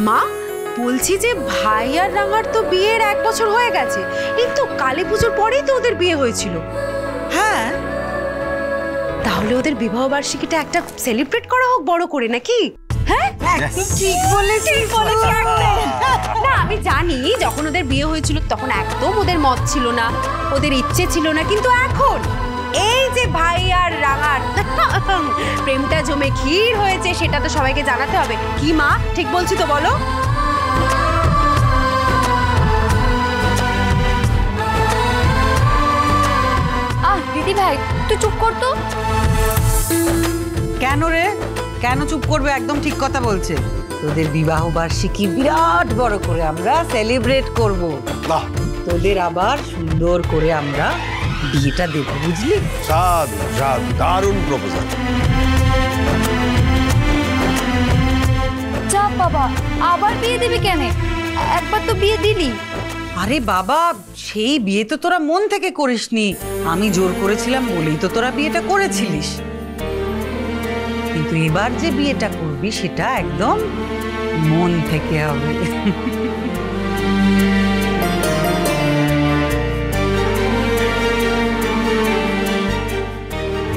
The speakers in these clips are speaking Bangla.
মা বলছি যে ভাই আর রাঙার তো বিয়ের 1 বছর হয়ে গেছে, এই তো কালী পুজোর পরেই তো ওদের বিয়ে হয়েছিল। হ্যাঁ, তাহলে ওদের বিবাহ বার্ষিকীটা একটা সেলিব্রেট করা হোক বড় করে, নাকি? হ্যাঁ ঠিক বলেছিস। না আমি জানি যখন ওদের বিয়ে হয়েছিল তখন একদম ওদের মত ছিল না, ওদের ইচ্ছে ছিল না, কিন্তু এখন এই যে ভাই আর রাঙার প্রেমটা জমে ক্ষীর হয়েছে সেটা তো সবাইকে জানাতে হবে। কি মা ঠিক বলছি তো বলো? দিদি ভাই তুই চুপ কর তো। কেন রে, কেন চুপ করবে? একদম ঠিক কথা বলছে। তোদের বিবাহ বার্ষিকী বিরাট বড় করে আমরা সেলিব্রেট করব। তোদের আবার সুন্দর করে আমরা বিয়েটা দেব, বুঝলি? সাধু সাধু, দারুণ প্রপোজাল। যা বাবা, আবার বিয়ে দিবি কেন? একবার তো বিয়ে দিলি। আরে বাবা, সেই বিয়ে তো তোরা মন থেকে করিসনি, আমি জোর করেছিলাম বলেই তো তোরা বিয়েটা করেছিলিস। কিন্তু এবার যে বিয়েটা করবি সেটা একদম মন থেকে হবে।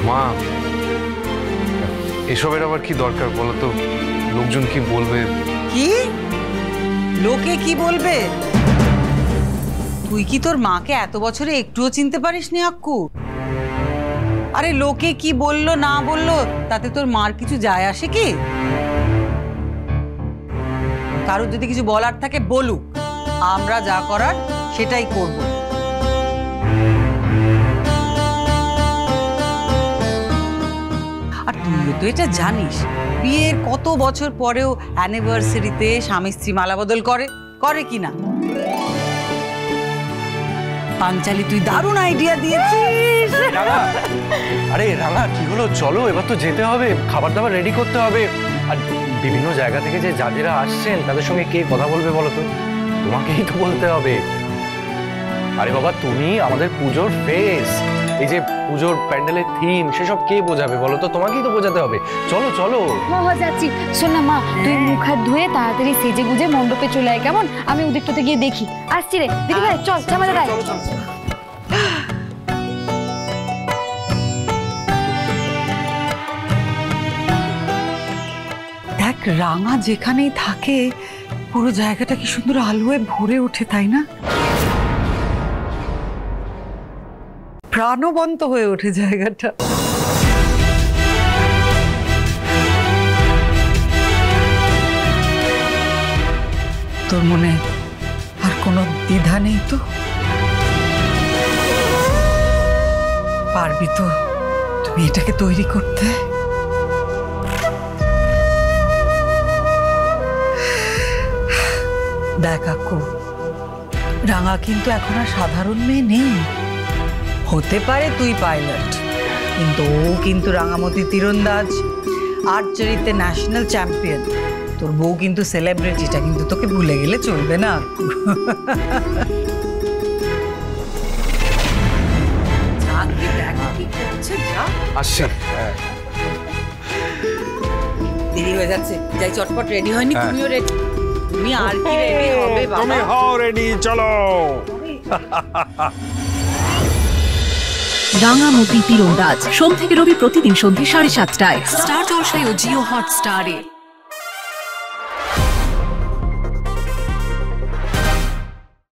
মা, এসবের আবার কি দরকার বলো তো? লোকজন কি বলবে? কি লোকে কি বলবে? তুই কি তোর মাকে এত বছরে একটুও চিনতে পারিসনি আক্কু? আরে লোকে কি বললো না বললো তাতে তোর মার কিছু যায় আসে কি? কারোর যদি কিছু বলার থাকে বলুক, আমরা যা করার সেটাই করব। আর তুইও তো এটা জানিস, বিয়ের কত বছর পরেও অ্যানিভার্সারিতে স্বামী স্ত্রী মালা বদল করে কি না? পাঞ্চালি, তুই দারুণ আইডিয়া দিয়েছিস। আরে রাঙা, কি হলো? চলো, এবার তো যেতে হবে, খাবার দাবার রেডি করতে হবে। আর বিভিন্ন জায়গা থেকে যে যাদেরা আসছেন তাদের সঙ্গে কে কথা বলবে বলো তো? তোমাকেই তো বলতে হবে। আরে বাবা, তুমি আমাদের পুজোর ফেস, এই যে পুজোর প্যান্ডেলের থিম, সেসব কে বোঝাবে বলো তো? তোমাকেই তো বোঝাতে হবে। চলো চলো। হ্যাঁ যাচ্ছি। শোন না মা, তুই মুখ হাত ধুয়ে তাড়াতাড়ি সেজে গুজে মণ্ডপে চলে আয়, কেমন? আমি ওদিকটাতে গিয়ে দেখি। আসছি রে দিদি ভাই, চল ঝামেলা দেয়। দেখ, রাঙা যেখানেই থাকে পুরো জায়গাটা কি সুন্দর আলোয় ভরে ওঠে, তাই না? প্রাণবন্ত হয়ে ওঠে জায়গাটা। তোর মনে আর কোনো দ্বিধা নেই তো? পারবি তো তুমি এটাকে তৈরি করতে? দেখ আক্কু, রাঙা কিন্তু এখন আর সাধারণ মেয়ে নেই। হতে পারে তুই পাইলট, কিন্তু ও কিন্তু রাঙামতি তীরন্দাজ, আর্চারিতে ন্যাশনাল চ্যাম্পিয়ন। তোর বউ কিন্তু সেলিব্রিটিটা কিন্তু তোকে ভুলে গেলে চলবে না। আসছি। দেরি হয়ে যাচ্ছে, যাই চটপট রেডি হয়নি। তুমিও রেডি? তুমি আর কি রেডি হবে বাবা? তুমি হও রেডি, চলো। রাঙামতি তীরন্দাজ সোম থেকে রবি প্রতিদিন সন্ধ্যে 7:30টায় স্টার জলসায় ও জিও হটস্টারে।